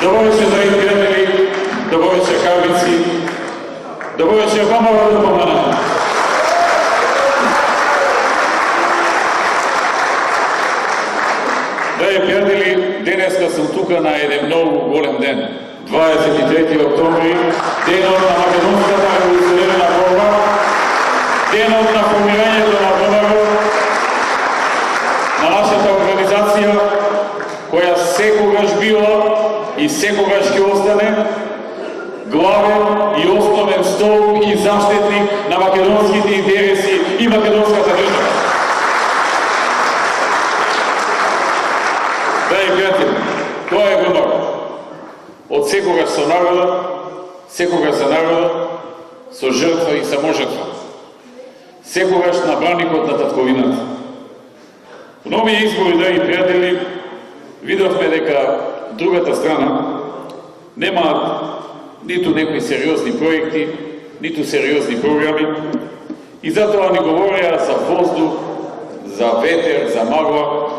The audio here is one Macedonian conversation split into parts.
Добро вечер, драги приятели, добро вечер, Харвици, добро вечер, Бамова да помана. Драги приятели, денеска сум тука на еден многу голем ден. 23 октомври, денот на македонската револуционерна борба, денот на формирањето на ВМРО, на нашата организација, која секогаш била и секогаш ќе остане главен и основен столб и заштитник на македонските интереси и македонската држава. Драги пријатели, тоа е врнок. Од секогаш со народот, секогаш за народот, со жртва и саможртва. Секогаш на браникот на татковината. Во нови избори, драги пријатели, видовме дека другата страна немаат ниту некои сериозни проекти, ниту сериозни програми и затоа ни говореа за воздух, за ветер, за магла.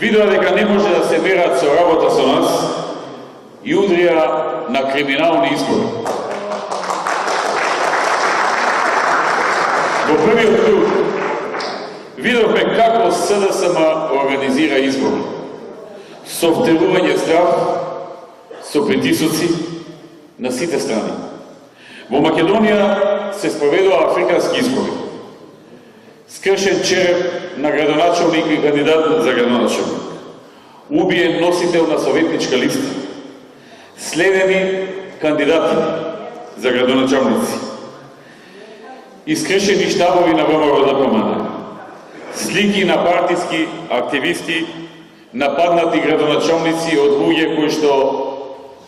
Видоа дека не може да се мерат со работа со нас и удрија на криминални избори. Во првиот круг видовме како СДСМ организира избори. Со втерување страв, со притисоци на сите страни. Во Македонија се спроведува африкански избори. Скршен череп на градоначалник и кандидат за градоначалник. Убиен носител на советничка листа. Следени кандидати за градоначалници. Искршени штабови на ВМРО ДПМН. Слики на партиски активисти, нападнати градоначалници од луѓе кои што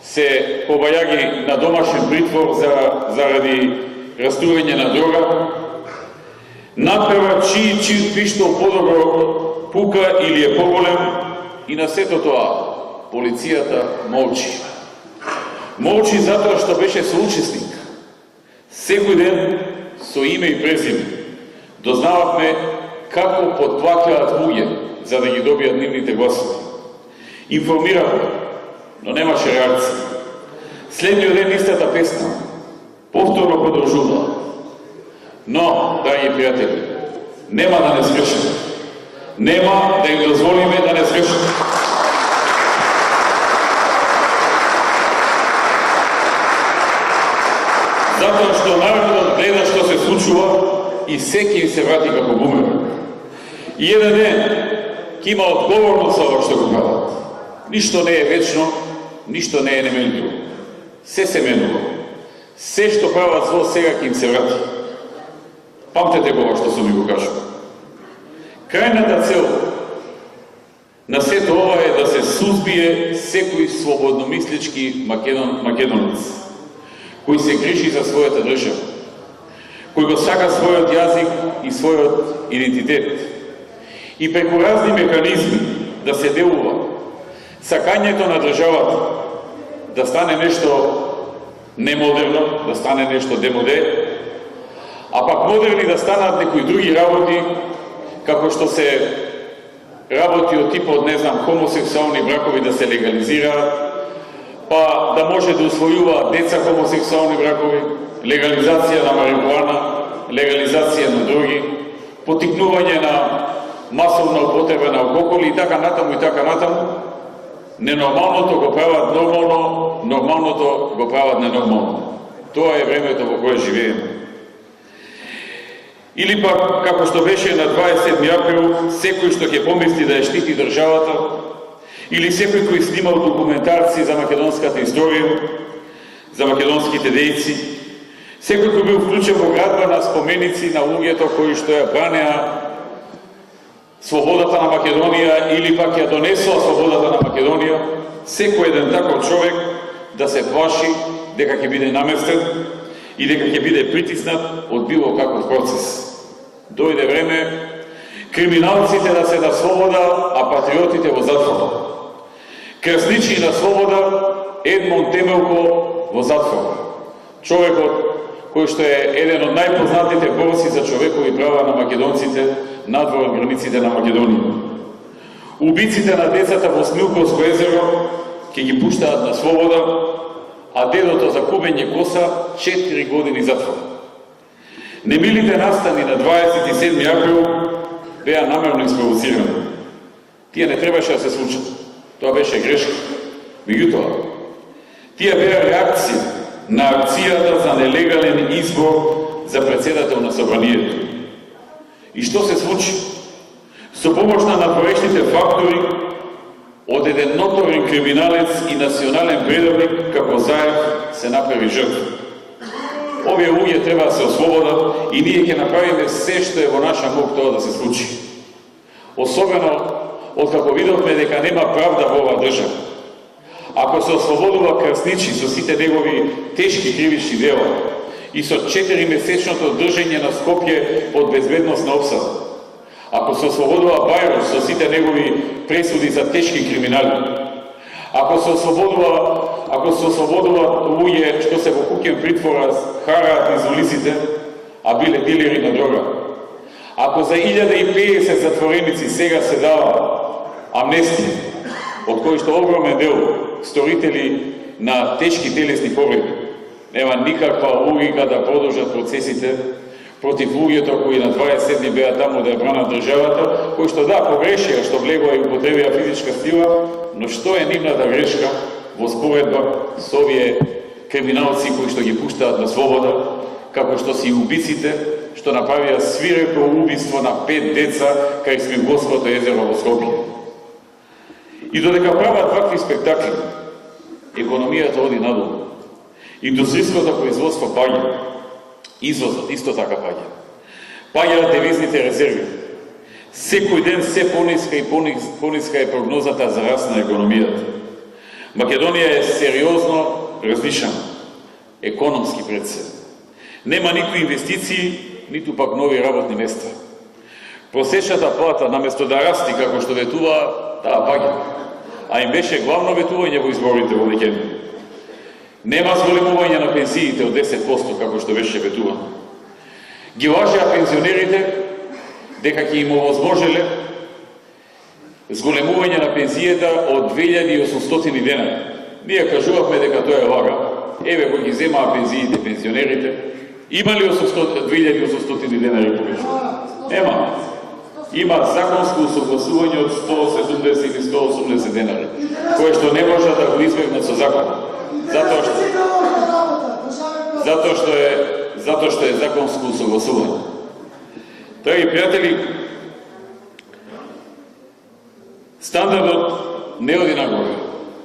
се побајаги на домашен притвор заради растување на дрога, надпревар чиј пиштол подобро пука или е поголем, и на сето тоа полицијата молчи. Молчи затоа што беше соучесник. Секој ден со име и презиме дознававме како потплаќаат луѓе за да ги добијат нивните гласови. Информиравме, но немаше реакција. Следниот ден истата песна повторно продолжува. Но, драги пријатели, нема да не сгрешиме. Нема да им дозволиме да не сгрешиме. Затоа што народот гледа што се случува и секи им се врати како бумеранг. И еден ден ќе има одговорност за ова што го прават. Ништо не е вечно, ништо не е неменливо. Се се менува. Се што прават зло сега ќе им се врати. Памтете го што сум ви го кажал. Крајната цел на сето ова е да се сузбие секој слободномислички македонец, кој се грижи за својата држава, кој го сака својот јазик и својот идентитет, и преку разни механизми да се делува сакањето на државата да стане нешто немодерно, да стане нешто демоде, а пак модерни да станат некои други работи, како што се работи од типот, не знам, хомосексуални бракови да се легализираат, па да може да усвојуваат деца хомосексуални бракови, легализација на марихуана, легализација на други, потикнување на масовна употреба на алкохол и така натаму и така натаму. Ненормалното го прават нормално, нормалното го прават ненормално. Тоа е времето во кое живееме. Или пак, како што беше на 27 април, секој што ќе помисли да ја штити државата, или секој кој снимал документарци за македонската историја, за македонските дејци, секој кој бил вклучен во градба на споменици на луѓето кои што ја бранеа слободата на Македонија или пак ја донесоа слободата на Македонија, секој еден таков човек да се плаши дека ќе биде наместен и дека ќе биде притиснат од било каков процес. Дојде време криминалците да се на слобода, а патриотите во затвор. Крсничи на слобода, Едмон Темелко во затвор. Човекот кој што е еден од најпознатите борци за човекови права на македонците надвор од границите на Македонија. Убиците на децата во Смилковско езеро ќе ги пуштаат на слобода, а дедото за кубење коса 4 години затвор. Немилите настани на 27 април беа намерно испровоцирани. Тие не требаше да се случат. Тоа беше грешка. Меѓутоа, тие беа реакција на акцијата за нелегален избор за председател на собранието. И што се случи? Со помош на напорешните фактори од еден ноторен криминалец и национален предавник како Заев се направи жртва. Овие луѓе треба да се ослободат и ние ќе направиме се што е во наша мок тоа да се случи. Особено откако видовме дека нема правда во оваа држава. Ако се ослободува Крсничи со сите негови тешки кривични дела и со 4-месечното држење на Скопје под безбедносна обсада, ако се ослободува Бајрош со сите негови пресуди за тешки криминали, ако се ослободува луѓе што се во куќен притвора хараат низ улиците, а биле дилери на дрога, ако за 1050 затвореници сега се дава амнестија, од кои што огромен дел сторители на тешки телесни повреди, нема никаква логика да продолжат процесите против луѓето кои на 27 беа таму да ја бранат државата, кои што да, погрешија што влегоа и употребија физичка сила, но што е нивната грешка во споредба со овие криминалци кои што ги пуштаат на слобода, како што си убиците што направија свирепо убиство на 5 деца кај Смилгорското езеро во Скопје. И додека прават вакви спектакли, економијата оди надолу. Индустријското производство паѓа. Извозот исто така паѓа. Паѓаат девизните резерви. Секој ден се пониска и пониска е прогнозата за раст на економијата. Македонија е сериозно различна, економски пред се. Нема ниту инвестиции, ниту пак нови работни места. Просечната плата, наместо да расти како што ветува, таа паѓа. А им беше главно ветување во изборите во декември. Нема зголемување на пенсиите од 10%, како што беше ветувано. Ги лажеа пензионерите дека ќе им овозможеле зголемување на пензијата од 2800 денари. Ние кажувавме дека тоа е лага. Еве го ги земаа пензиите пензионерите. Има ли 2800 денари повеќе? Нема. Има законско усогласување од 170 или 180 денари, кое што не може да го избегнат со закон. Затоа што е законско усогласување. Драги пријатели, стандардот не оди нагоре,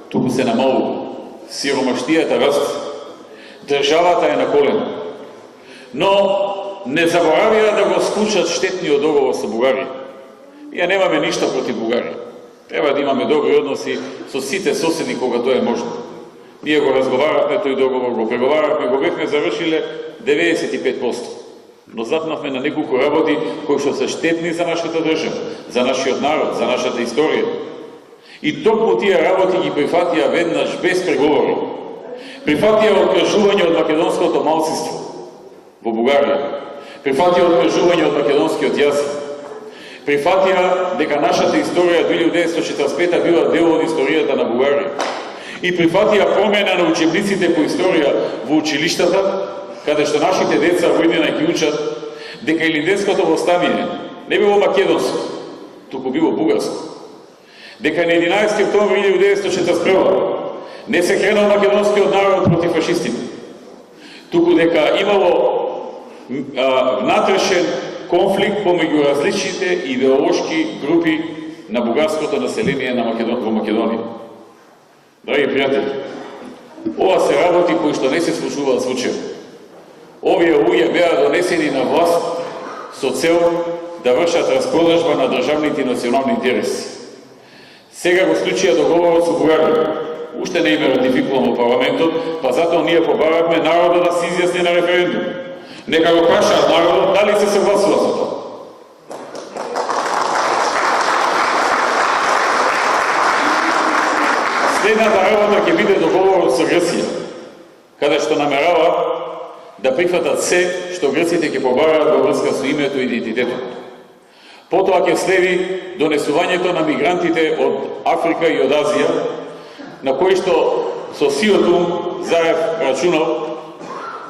туку се намалува. Сиромаштијата расте. Државата е на колена. Но не заборавија да го склучат штетниот договор со Бугарија. Ние немаме ништо против Бугарија. Треба да имаме добри односи со сите соседи кога тоа е можно. Ние го разговаравме тој договор, го преговаравме, го бевме завршиле 95%. Но запнавме на неколку работи кои што се штетни за нашата држава, за нашиот народ, за нашата историја. И токму тие работи ги прифатија веднаш без преговори. Прифатија откажување од македонското малцинство во Бугарија. Прифатија откажување од македонскиот јазик. Прифатија дека нашата историја 1945 била дел од историјата на Бугарија. И прифатија промена на учебниците по историја во училиштата, каде што нашите деца во иднина ќе учат дека Илинденското восстание не било македонско, туку било бугарско. Дека на 11 октомври 1941 не се кренал македонскиот народ против фашистите, туку дека имало внатрешен конфликт помеѓу различните идеолошки групи на бугарското население во Македонија. Драги пријатели, ова се работи кои што не се случуваат случајно. Овие луѓе беа донесени на власт со цел да вршат распродажба на државните и национални интереси. Сега го склучија договорот со Бугарија. Уште не име ратификуван во парламентот, па затоа ние побаравме народот да се изјасни на референдум. Нека го прашаат народот дали се согласува со тоа. Следната работа ќе биде договорот со Грција, каде што намерава да прифатат се што грците ќе побараат во врска со името и идентитетот. Потоа ќе следи донесувањето на мигрантите од Африка и од Азија на кој што со силата Заев рачунал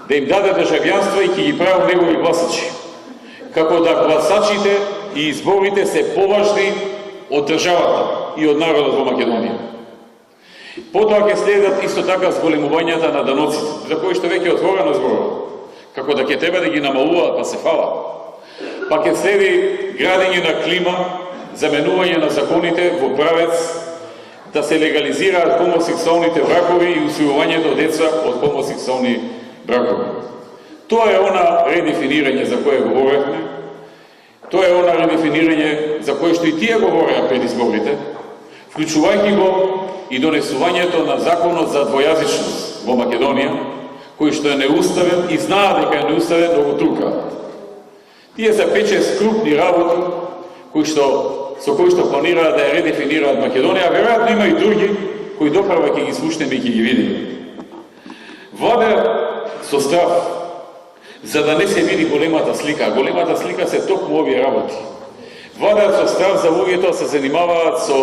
да им даде државјанство и ќе ги правил негови гласачи. Како да гласачите и изборите се поважни од државата и од народот во Македонија. Потоа ќе следат исто така зголемувањата на даноците, за кои што веќе отворено зборува, како да ќе треба да ги намалуваат па се фала. Па ќе следи градење на клима, заменување на законите во правец да се легализираат хомосексуалните бракови и усвојувањето деца од хомосексуални бракови. Тоа е она редефинирање за кое говоревме, тоа е она редефинирање за кое што и тие говореа пред изборите, вклучувајќи го и донесувањето на законот за двојазичност во Македонија, кој што е неуставен и знаат дека е неуставен, но го туркаат. Тие се 5-6 крупни работи со кои што планираат да ја редефинираат Македонија, а веројатно има и други кои допрва ќе ги слушнеме и ќе ги видиме. Влада со страв, за да не се види големата слика. Големата слика се токму овие работи. Владеат со страв за луѓето се занимаваат со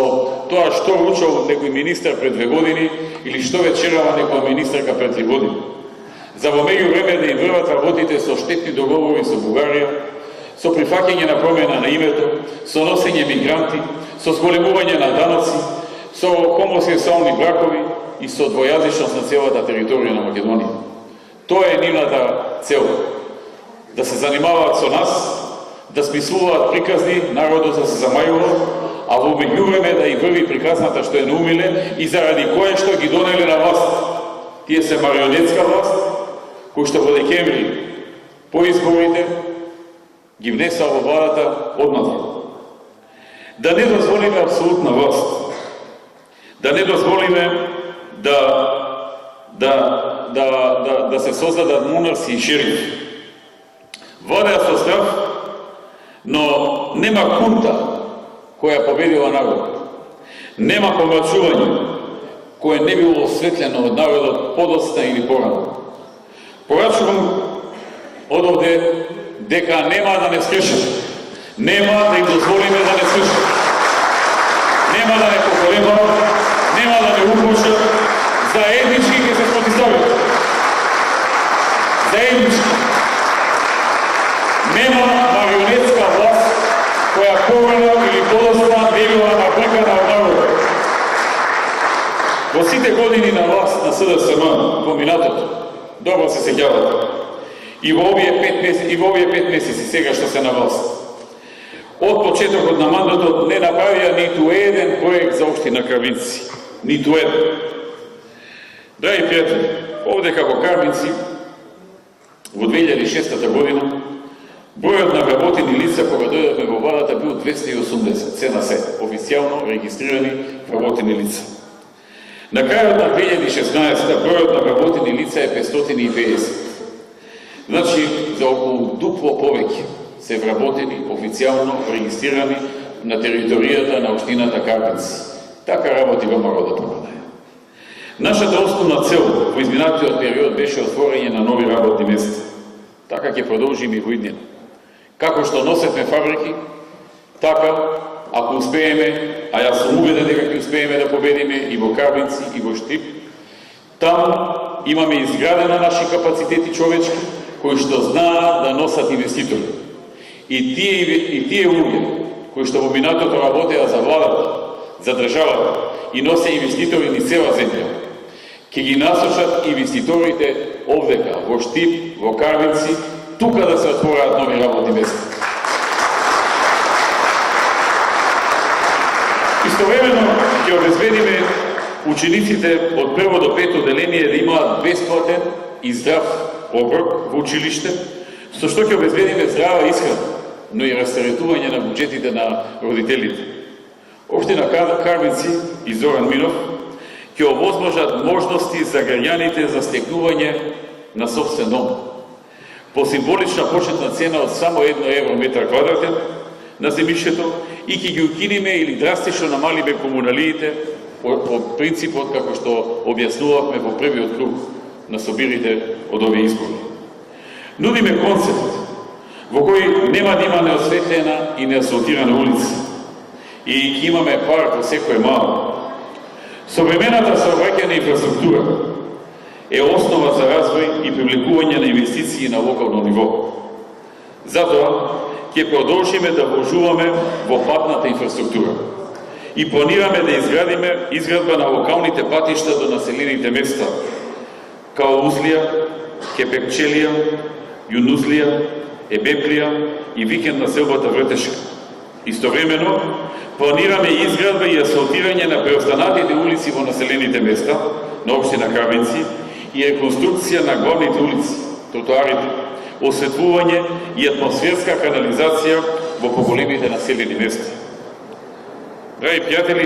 тоа што ручал некој министер пред 2 години или што вечерава некоја министерка пред 3 години. За во меѓувреме да им врват работите со штетни договори со Бугарија, со прифаќање на промена на името, со носење мигранти, со зголемување на даноци, со хомосексуални бракови и со двојазичност на целата територија на Македонија. Тоа е нивната цел. Да се занимаваат со нас, да смислуваат приказни, народот да се замајува, а во меѓувреме да и врви приказната што е наумиле и заради кое што ги донеле на власт. Тие се марионетска власт, кој што во декември по изборите ги внесува во владата одмаза. Да не дозволиме апсолутна власт. Да не дозволиме да се создадат монарси и шерифи. Владеат со страв, но нема кунта која победила народот. Нема помрачување кое не било осветлено од народот подоцна или порано. Порачувам од овде дека нема да не скршат. Нема да им дозволиме да не скршат. Нема да не поколебат, нема да не упушат, заеднички ќе се протистават. Заеднички. Нема марионетска власт која порано или подоцна не била набркана од народот. Во сите години на власт на СДСМ во минатото, добро се сеќавате, и во овие 5 месеци сега што се на власт. Од почетокот на мандатот не направија ниту еден проект за општина Карвинци. Ниту еден. Драги пријатели, овде како Карвинци, во 2006 година, бројот на вработени лица кога дојдовме во владата бил 280, се на се, официјално регистрирани вработени лица. На крајот на 2016 бројот на вработени лица е 550. Значи, за околу дупло повеќе се вработени, официјално регистрирани на територијата на општината Карвинци. Така работи во народот на Владаја. Нашата основна цел во изминатиот период беше отворање на нови работни места. Така ќе продолжиме и во иднина. Како што носевме фабрики, така, ако успееме, а јас сум убеден дека ќе успееме да победиме и во Карвинци, и во Штип, там имаме изградена наши капацитети човечки, кои што знаат да носат инвеститори. И тие луѓе, кои што во минатото работеа за владата, за државата и носе инвеститори низ цела земја, ќе ги насочат инвеститорите овдека, во Штип, во Карвинци, тука да се отвораат нови работни места. Истовремено ќе обезбедиме учениците од 1 до 5 одделение да имаат бесплатен и здрав оброк во училиште, со што ќе обезбедиме здрава исхрана, но и растаретување на буџетите на родителите. Општина Карвинци и Зоран Минов ќе овозможат можности за граѓаните за стекнување на сопствен дом. По символична почетна цена од само 1 евро метар квадратен на земјишето и ќе ги укинеме или драстично намалиме комуналиите по принципот како што објаснувавме во првиот круг на собирите од овие избори. Нудиме концепт во кој нема да има неосветлена и неасфалтирана улица и ќе имаме парк во секој мало. Современата сообраќајна инфраструктура е основа за развој и привлекување на инвестиции на локално ниво. Затоа ќе продолжиме да вложуваме во патната инфраструктура и планираме да изградба на локалните патишта до населените места, као Узлија, Кепекчелија, Јунузлија, Ебеплија и викенд на селбата Вртешка. Истовремено, планираме изградба и асфалтирање на преостанатите улици во населените места на општина Кравенци и реконструкција на главните улици, тротоарите, осветлување и атмосферска канализација во поголемите населени места. Драги пријатели,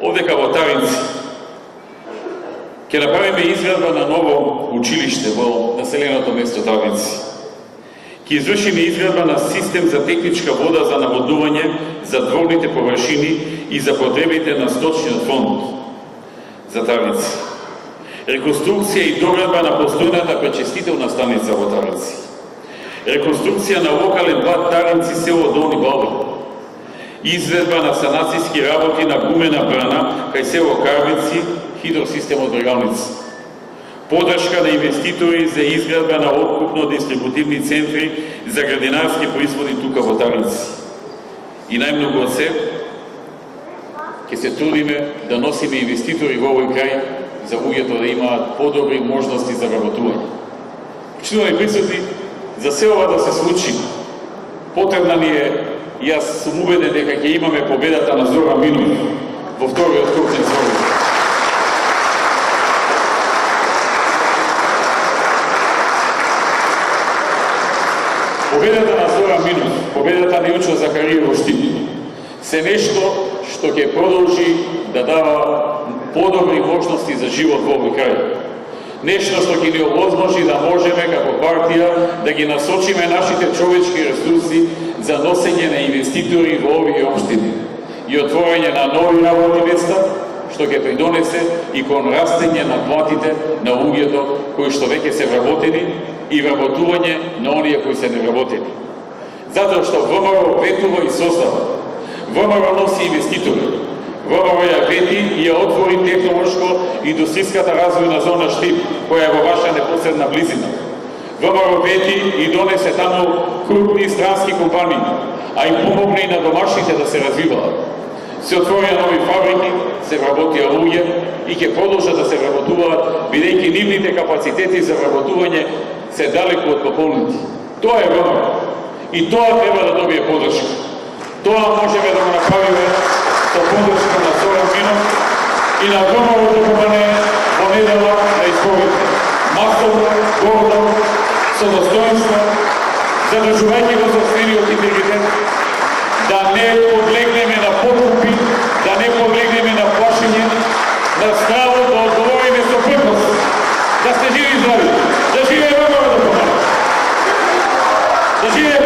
овдека во Тавинци ќе направиме изградба на ново училиште во населеното место Тавинци. Ќе извршиме изградба на систем за техничка вода за наводнување за дворните површини и за потребите на сточниот фонд за Тавинци. Реконструкција и доградба на постојната пречистителна станица во Тавинци. Реконструкција на локален пат Тавинци село Долни Балвин. Изведба на санацијски работи на гумена брана кај село Карвинци, хидросистемот Брегалница. Подршка на инвеститори за изградба на откупно-дистрибутивни центри за градинарски производи тука во Тавинци. И најмногу од се, ќе се трудиме да носиме инвеститори во овој крај за луѓето да имаат подобри можности за работување. Почитувани присутни, за се ова да се случи, потребна ни е, и јас сум убеден дека ќе имаме победата на Зоран Минов во вториот круг на изборите. Победата на Зоран Минов, победата на Јучо Захариево Штип, се нешто што ќе продолжи да дава подобри можности за живот во овој крај. Нешто што ќе ни овозможи да можеме како партија да ги насочиме нашите човечки ресурси за носење на инвеститори во овие општини и отворање на нови работни места, што ќе придонесе и кон растење на платите на луѓето кои што веќе се вработени и вработување на оние кои се невработени. Затоа што ВМРО ветува и создава. ВМРО носи инвеститори. ВМРО ја вети и ја отвори технолошко индустријската развојна зона Штип, која е во ваша непосредна близина. ВМРО вети и донесе таму крупни странски компании, а им помогне и на домашните да се развиваат. Се отворија нови фабрики, се вработија луѓе и ќе продолжат да се вработуваат, бидејќи нивните капацитети за вработување се далеку од пополнати. Тоа е ВМРО. И тоа треба да добие подршка. Тоа можеме да го направиме со подршка на Зоран Минов и на ВМРО добиване во недела на изборите. Масовно, гордо, со достоинство, задржувајќи го собствениот интегритет, да не подлегнеме на подкупи, да не подлегнеме на плашење, на стравот да одговориме со препост. Да сте живи и здрави. Да живее ВМРО добиване. Да живее